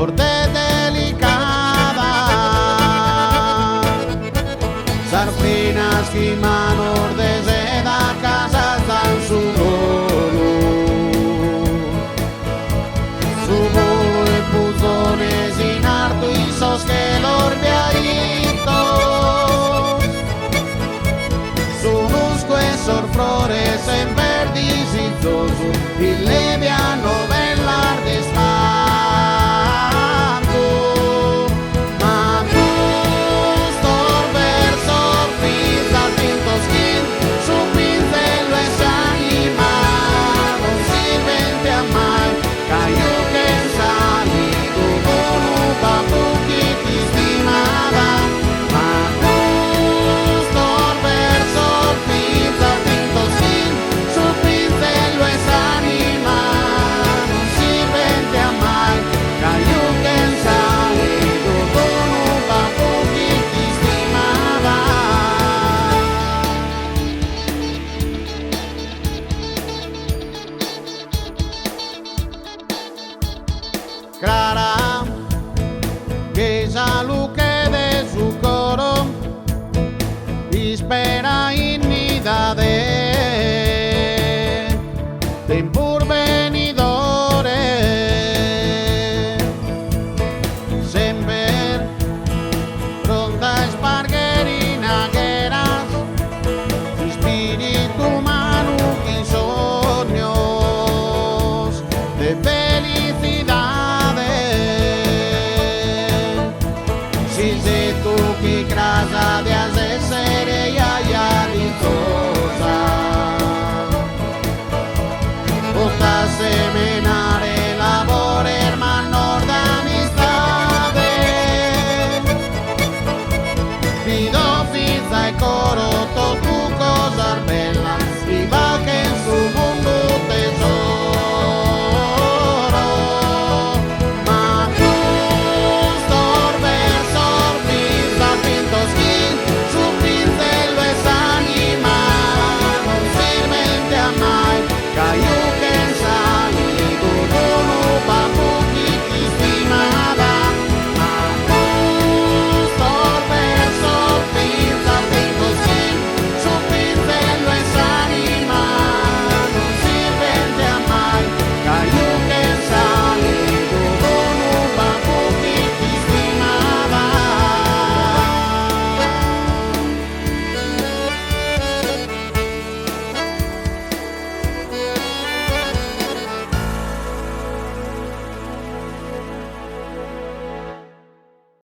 corte delicada, sarfinas y manos de seda casas dan su dolor, su bolo y puzones in harto y sos que l'orbiaitos, su musco e sorflores en verdis y zoso y leviano velar de espanto, ma gustor verso pizza tintos skin, su pincel es animado, sirvente a mai, cayó que en salido con un papu que te estimaba, ma gustor verso pizza tintos skin, su pincel es animado, sirvente a mai, cayó que en salido con un papu que te estimaba. Clara